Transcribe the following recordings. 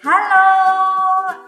Halo,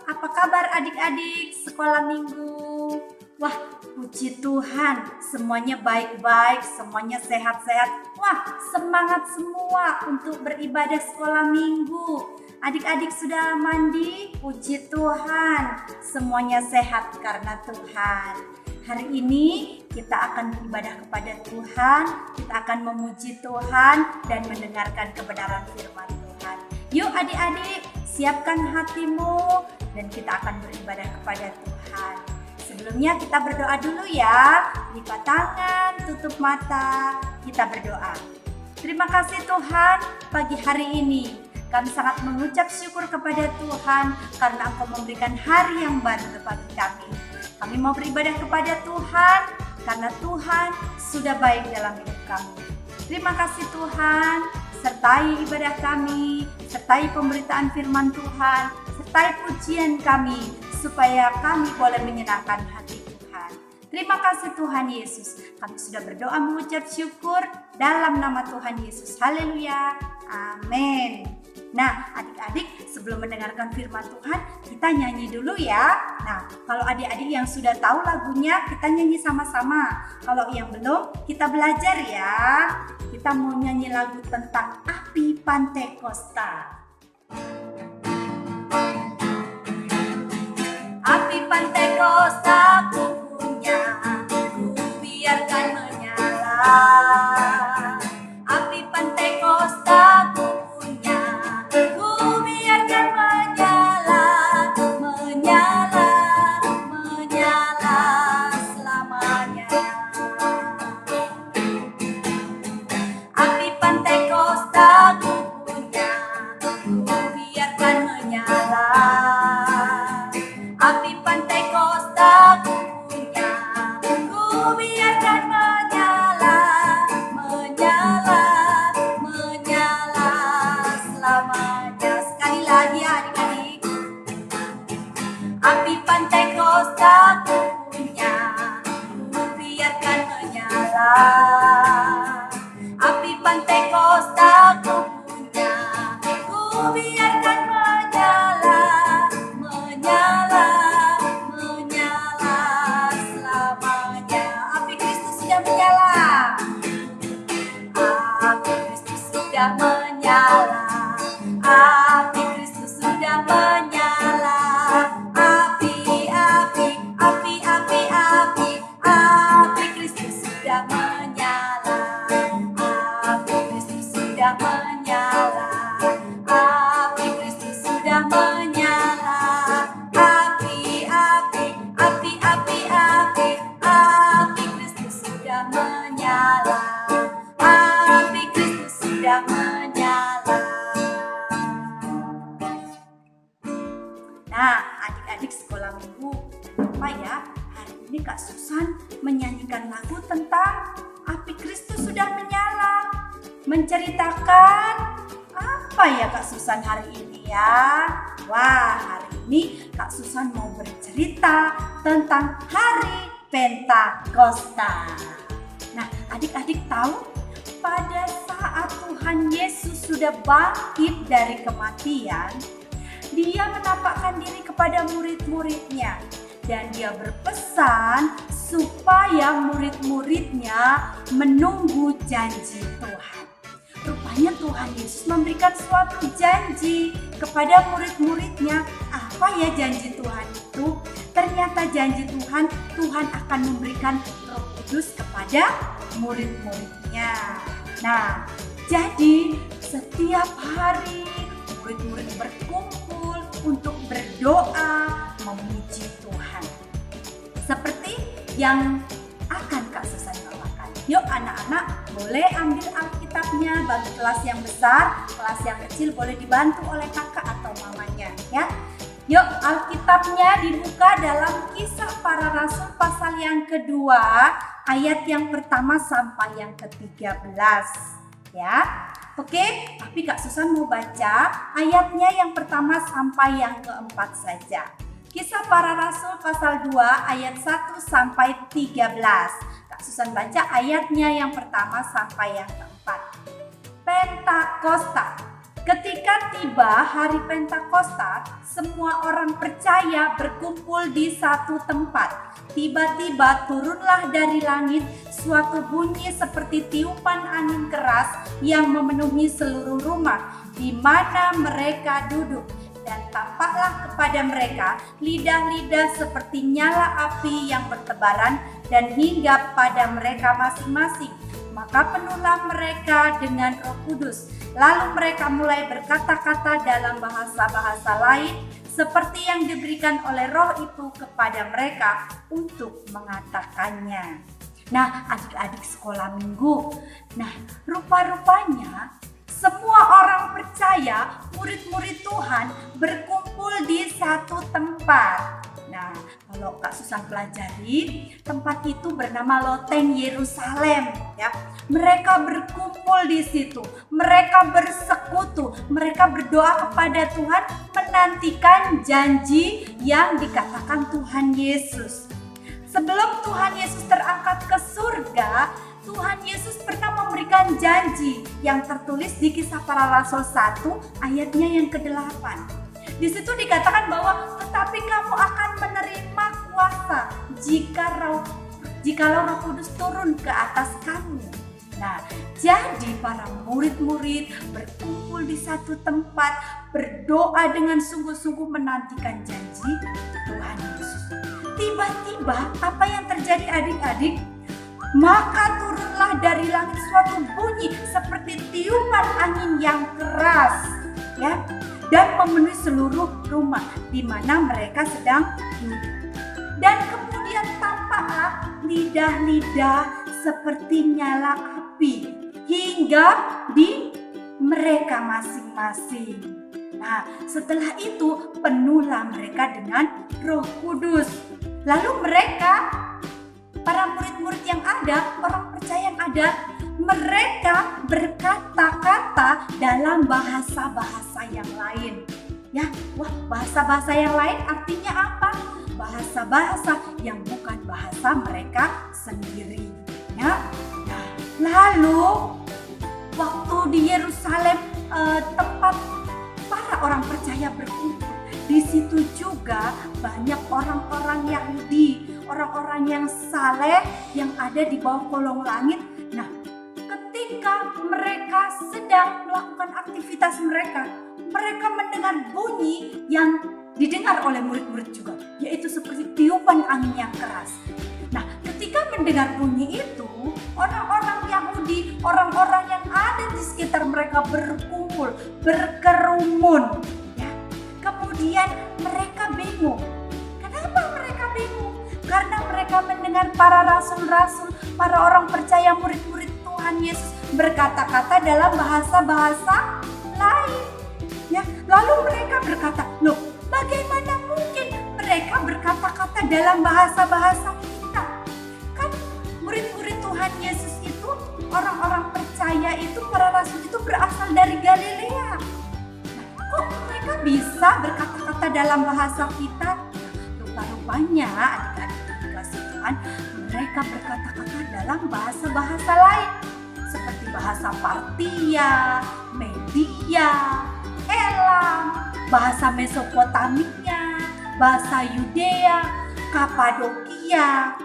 apa kabar adik-adik sekolah minggu? Wah, puji Tuhan, semuanya baik-baik, semuanya sehat-sehat. Wah, semangat semua untuk beribadah sekolah minggu. Adik-adik sudah mandi? Puji Tuhan, semuanya sehat karena Tuhan. Hari ini kita akan beribadah kepada Tuhan, kita akan memuji Tuhan dan mendengarkan kebenaran firman Tuhan. Yuk adik-adik, siapkan hatimu dan kita akan beribadah kepada Tuhan. Sebelumnya kita berdoa dulu ya. Lipat tangan, tutup mata, kita berdoa. Terima kasih Tuhan, pagi hari ini kami sangat mengucap syukur kepada Tuhan karena Engkau memberikan hari yang baru bagi kami. Kami mau beribadah kepada Tuhan karena Tuhan sudah baik dalam hidup kami. Terima kasih Tuhan, sertai ibadah kami, sertai pemberitaan firman Tuhan, sertai pujian kami, supaya kami boleh menyenangkan hati Tuhan. Terima kasih Tuhan Yesus, kami sudah berdoa mengucap syukur dalam nama Tuhan Yesus. Haleluya, amin. Nah adik-adik, sebelum mendengarkan firman Tuhan, kita nyanyi dulu ya. Nah kalau adik-adik yang sudah tahu lagunya, kita nyanyi sama-sama. Kalau yang belum, kita belajar ya. Kita mau nyanyi lagu tentang api Pantekosta. Api Pantekosta ku punya, ku biarkan menyala. Api Pantekosta ku punya, ku biarkan menyala, menyala, menyala selamanya. Api Pantekosta ku punya, ku biarkan menyala. Api Pantekosta ku punya, ku biarkan menyala, menyala, menyala selamanya. Sekali lagi adik-adik. Api Pantekosta ku punya, ku biarkan menyala. Api Pantekosta ku punya, ku biarkan menyala, menyala, menyala selamanya. Api Kristus sudah menyala. Api Kristus sudah menyala. Api Kristus sudah menyala. Api, api, api, api, api, api Kristus sudah menyala. Api Kristus sudah menyala. Api Kristus sudah menyala. Api, api, api, api, api, api Kristus sudah menyala. Api Kristus sudah menyala. Nah, adik-adik sekolah minggu, apa ya? Hari ini Kak Susan menyanyikan lagu tentang api Kristus sudah menyala. Menceritakan apa ya Kak Susan hari ini ya? Wah, hari ini Kak Susan mau bercerita tentang hari Pentakosta. Nah, adik-adik tahu pada saat Tuhan Yesus sudah bangkit dari kematian, Dia menampakkan diri kepada murid-muridnya dan Dia berpesan supaya murid-muridnya menunggu janji Tuhan. Rupanya Tuhan Yesus memberikan suatu janji kepada murid-muridnya. Apa ya janji Tuhan itu? Ternyata janji Tuhan, Tuhan akan memberikan Roh Kudus kepada murid-muridnya. Nah, jadi setiap hari murid-murid berkumpul untuk berdoa memuji Tuhan. Seperti yang akan Kak Susan bawakan. Yuk anak-anak, boleh ambil Alkitabnya. Bagi kelas yang besar, kelas yang kecil boleh dibantu oleh kakak atau mamanya ya. Yuk Alkitabnya dibuka dalam Kisah Para Rasul pasal yang kedua, ayat yang pertama sampai yang ke-13 ya. Oke, tapi Kak Susan mau baca ayatnya yang pertama sampai yang keempat saja. Kisah Para Rasul pasal 2 ayat 1 sampai 13. Kak Susan baca ayatnya yang pertama sampai yang keempat. Pentakosta, Ketika tiba hari Pentakosta, semua orang percaya berkumpul di satu tempat. Tiba-tiba turunlah dari langit suatu bunyi seperti tiupan angin keras yang memenuhi seluruh rumah di mana mereka duduk. Dan tampaklah kepada mereka lidah-lidah seperti nyala api yang bertebaran dan hinggap pada mereka masing-masing. Maka penuhlah mereka dengan Roh Kudus. Lalu mereka mulai berkata-kata dalam bahasa-bahasa lain seperti yang diberikan oleh Roh itu kepada mereka untuk mengatakannya. Nah, adik-adik sekolah minggu, rupa-rupanya semua orang percaya, murid-murid Tuhan berkumpul di satu tempat. Nah, kalau Kak Susan pelajari, tempat itu bernama Loteng Yerusalem, ya. Mereka berkumpul di situ, mereka bersekutu, mereka berdoa kepada Tuhan, menantikan janji yang dikatakan Tuhan Yesus. Sebelum Tuhan Yesus terangkat ke surga, Tuhan Yesus pernah memberikan janji yang tertulis di Kisah Para Rasul 1 ayatnya yang ke-8. Di situ dikatakan bahwa tetapi kamu akan menerima kuasa jikalau Roh Kudus turun ke atas kamu. Nah, jadi para murid-murid berkumpul di satu tempat, berdoa dengan sungguh-sungguh menantikan janji Tuhan Yesus. Tiba-tiba apa yang terjadi adik-adik? Maka turunlah dari langit suatu bunyi seperti tiupan angin yang keras, ya, dan memenuhi seluruh rumah di mana mereka sedang duduk. Dan kemudian tampaklah lidah-lidah seperti nyala api hingga di mereka masing-masing. Nah, setelah itu penuhlah mereka dengan Roh Kudus. Lalu mereka, para murid-murid yang ada, orang percaya yang ada, mereka berkata-kata dalam bahasa-bahasa yang lain. Ya, bahasa-bahasa yang lain artinya apa? Bahasa-bahasa yang bukan bahasa mereka sendiri. Ya. Nah, lalu waktu di Yerusalem, tempat para orang percaya berkumpul, di situ juga banyak orang-orang Yahudi, orang-orang yang saleh yang ada di bawah kolong langit. Nah, ketika mereka sedang melakukan aktivitas mereka mendengar bunyi yang didengar oleh murid-murid juga, yaitu seperti tiupan angin yang keras. Nah, ketika mendengar bunyi itu, orang-orang Yahudi, orang-orang yang ada di sekitar mereka berkumpul, berkerumun. Ya. Kemudian mereka bingung. Kenapa mereka bingung? Karena mereka mendengar para rasul-rasul, para orang percaya murid-murid Tuhan Yesus berkata-kata dalam bahasa-bahasa lain. Ya, lalu mereka berkata, loh, bagaimana mungkin mereka berkata-kata dalam bahasa-bahasa kita? Kan murid-murid Tuhan Yesus itu, orang-orang percaya itu, para rasul itu berasal dari Galilea. Nah, kok mereka bisa berkata-kata dalam bahasa kita? Rupa-rupanya adik-adik dikasih Tuhan, mereka berkata-kata dalam bahasa-bahasa lain. Seperti bahasa Partia, Media, Elam, bahasa Mesopotamia, bahasa Yudea, Kapadokia,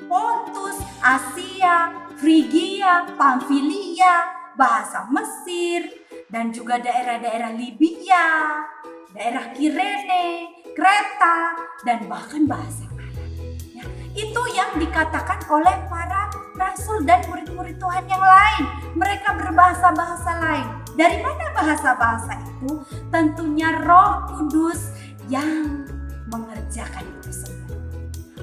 Pontus, Asia, Frigia, Pamfilia, bahasa Mesir, dan juga daerah-daerah Libya, daerah Kirene, Kreta, dan bahkan bahasa Arab. Ya, itu yang dikatakan oleh para rasul dan murid-murid Tuhan yang lain. Mereka berbahasa-bahasa lain. Dari mana bahasa-bahasa itu? Tentunya Roh Kudus yang mengerjakan itu semua.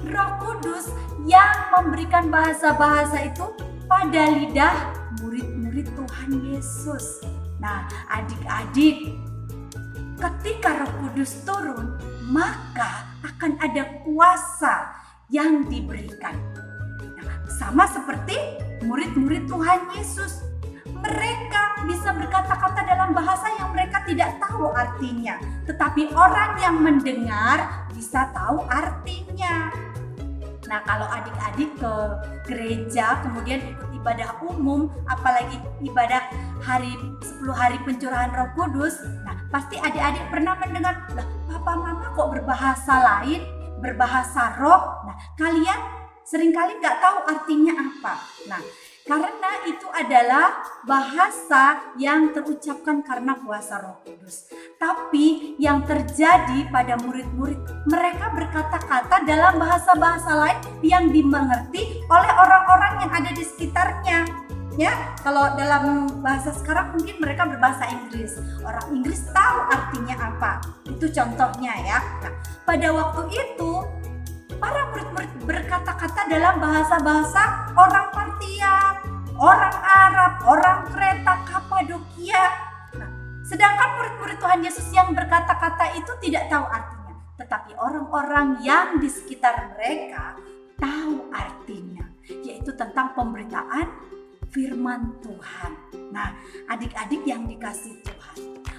Roh Kudus yang memberikan bahasa-bahasa itu pada lidah murid-murid Tuhan Yesus. Nah, adik-adik, ketika Roh Kudus turun, maka akan ada kuasa yang diberikan. Nah, sama seperti murid-murid Tuhan Yesus. Mereka bisa berkata-kata dalam bahasa yang mereka tidak tahu artinya, tetapi orang yang mendengar bisa tahu artinya. Nah, kalau adik-adik ke gereja kemudian ikut ibadah umum, apalagi ibadah 10 hari pencurahan Roh Kudus. Nah, pasti adik-adik pernah mendengar, lah papa mama kok berbahasa lain, berbahasa roh. Nah, kalian seringkali nggak tahu artinya apa. Nah, karena itu adalah bahasa yang terucapkan karena kuasa Roh Kudus. Tapi yang terjadi pada murid-murid, mereka berkata-kata dalam bahasa-bahasa lain yang dimengerti oleh orang-orang yang ada di sekitarnya. Ya, kalau dalam bahasa sekarang mungkin mereka berbahasa Inggris. Orang Inggris tahu artinya apa. Itu contohnya ya. Nah, pada waktu itu para murid-murid berkata-kata dalam bahasa-bahasa orang Partia, orang Arab, orang Kreta, Kapadokia. Nah, sedangkan murid-murid Tuhan Yesus yang berkata-kata itu tidak tahu artinya. Tetapi orang-orang yang di sekitar mereka tahu artinya, yaitu tentang pemberitaan firman Tuhan. Nah, adik-adik yang dikasihi Tuhan,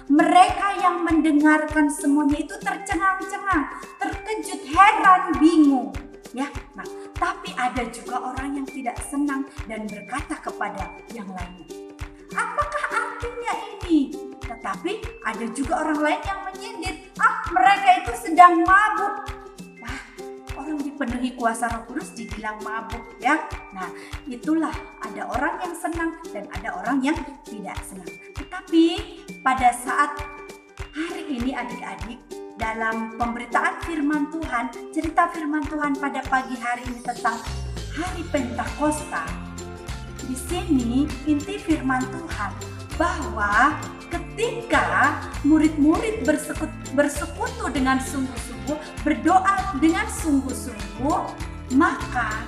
mereka yang mendengarkan semuanya itu tercengang-cengang, terkejut, heran, bingung. Ya, nah, tapi ada juga orang yang tidak senang dan berkata kepada yang lainnya, apakah artinya ini? Tetapi ada juga orang lain yang menyindir, mereka itu sedang mabuk. Wah, orang dipenuhi kuasa Roh Kudus dibilang mabuk ya. Nah, itulah ada orang yang senang dan ada orang yang tidak senang. Tetapi pada saat hari ini adik-adik, dalam pemberitaan firman Tuhan, cerita firman Tuhan pada pagi hari ini tentang hari Pentakosta. Di sini inti firman Tuhan bahwa ketika murid-murid bersekutu dengan sungguh-sungguh, berdoa dengan sungguh-sungguh, maka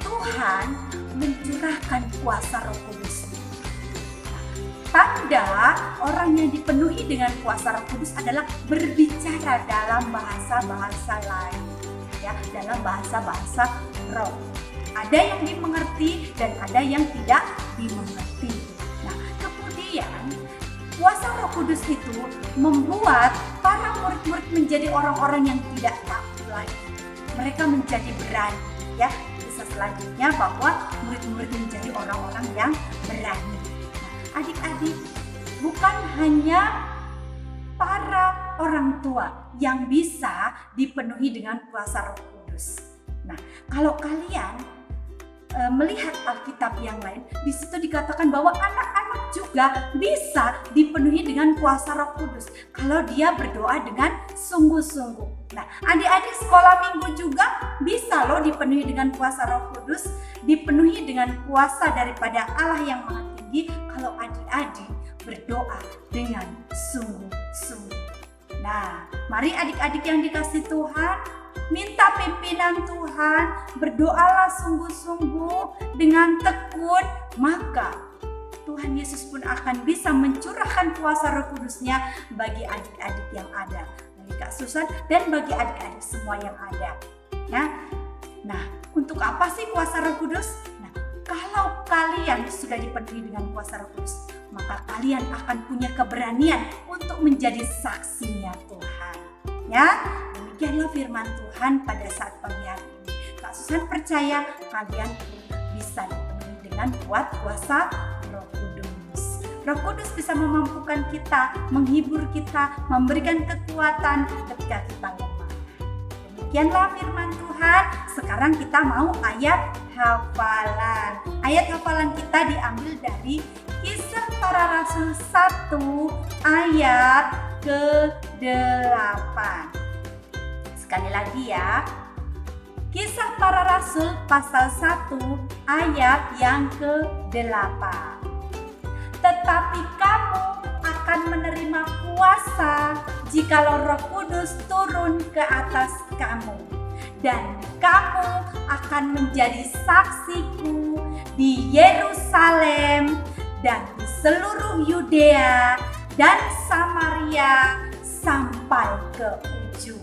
Tuhan mencurahkan kuasa Roh Kudus. Tanda orang yang dipenuhi dengan kuasa Roh Kudus adalah berbicara dalam bahasa-bahasa lain, ya, dalam bahasa-bahasa roh. Ada yang dimengerti dan ada yang tidak dimengerti. Nah, kemudian kuasa Roh Kudus itu membuat para murid-murid menjadi orang-orang yang tidak takut lagi. Mereka menjadi berani, ya. Kisah selanjutnya bahwa murid-murid menjadi orang-orang yang berani. Adik-adik, bukan hanya para orang tua yang bisa dipenuhi dengan kuasa Roh Kudus. Nah, kalau kalian melihat Alkitab yang lain, di situ dikatakan bahwa anak-anak juga bisa dipenuhi dengan kuasa Roh Kudus kalau dia berdoa dengan sungguh-sungguh. Nah, adik-adik sekolah minggu juga bisa loh dipenuhi dengan kuasa Roh Kudus, dipenuhi dengan kuasa daripada Allah yang Maha Tinggi kalau adik-adik berdoa dengan sungguh-sungguh. Nah, mari adik-adik yang dikasihi Tuhan, minta pimpinan Tuhan, berdoalah sungguh-sungguh dengan tekun, maka Tuhan Yesus pun akan bisa mencurahkan kuasa Roh Kudus-Nya bagi adik-adik yang ada, bagi Kak Susan dan bagi adik-adik semua yang ada. Ya. Nah, untuk apa sih kuasa Roh Kudus? Nah, kalau kalian sudah dipenuhi dengan kuasa Roh Kudus, maka kalian akan punya keberanian untuk menjadi saksinya Tuhan. Ya. Demikianlah firman Tuhan pada saat pagi hari ini. Kak Susan percaya kalian bisa dipenuhi dengan kuasa Roh Kudus. Roh Kudus bisa memampukan kita, menghibur kita, memberikan kekuatan ketika kita lemah. Demikianlah firman Tuhan. Sekarang kita mau ayat hafalan. Ayat hafalan kita diambil dari Kisah Para Rasul 1 ayat ke-8. Sekali lagi ya, Kisah Para Rasul pasal 1 ayat yang ke-8. Tetapi kamu akan menerima kuasa jikalau Roh Kudus turun ke atas kamu, dan kamu akan menjadi saksiku di Yerusalem dan di seluruh Yudea dan Samaria sampai ke ujung.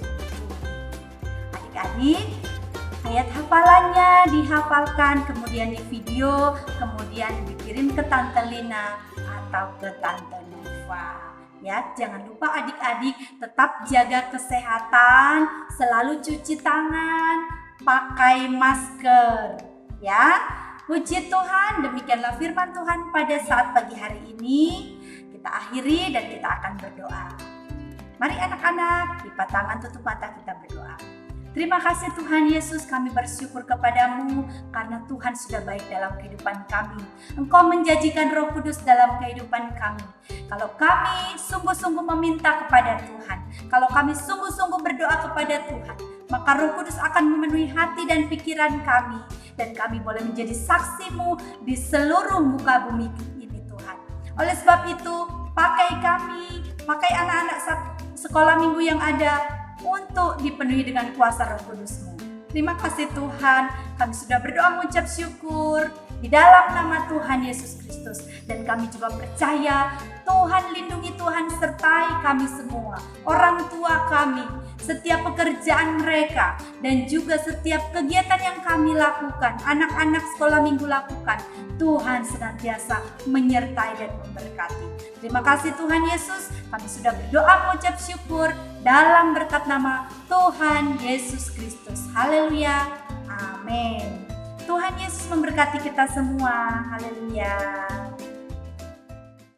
Adik-adik, ayat hafalannya dihafalkan, kemudian di video, kemudian dikirim ke Tante Lina atau ke Tante Nova. Ya, jangan lupa adik-adik tetap jaga kesehatan, selalu cuci tangan, pakai masker. Ya, Puji Tuhan, demikianlah firman Tuhan pada saat pagi hari ini. Kita akhiri dan kita akan berdoa. Mari anak-anak, lipat tangan, tutup mata, kita berdoa. Terima kasih Tuhan Yesus, kami bersyukur kepadamu karena Tuhan sudah baik dalam kehidupan kami. Engkau menjanjikan Roh Kudus dalam kehidupan kami. Kalau kami sungguh-sungguh meminta kepada Tuhan, kalau kami sungguh-sungguh berdoa kepada Tuhan, maka Roh Kudus akan memenuhi hati dan pikiran kami. Dan kami boleh menjadi saksi-Mu di seluruh muka bumi ini Tuhan. Oleh sebab itu, pakai kami, pakai anak-anak sekolah minggu yang ada, untuk dipenuhi dengan kuasa Roh Kudus-Mu. Terima kasih Tuhan, kami sudah berdoa mengucap syukur di dalam nama Tuhan Yesus Kristus. Dan kami juga percaya Tuhan lindungi, Tuhan sertai kami semua, orang tua kami, setiap pekerjaan mereka, dan juga setiap kegiatan yang kami lakukan, anak-anak sekolah minggu lakukan. Tuhan senantiasa menyertai dan memberkati. Terima kasih Tuhan Yesus, kami sudah berdoa mengucap syukur dalam berkat nama Tuhan Yesus Kristus. Haleluya, amin. Tuhan Yesus memberkati kita semua. Haleluya.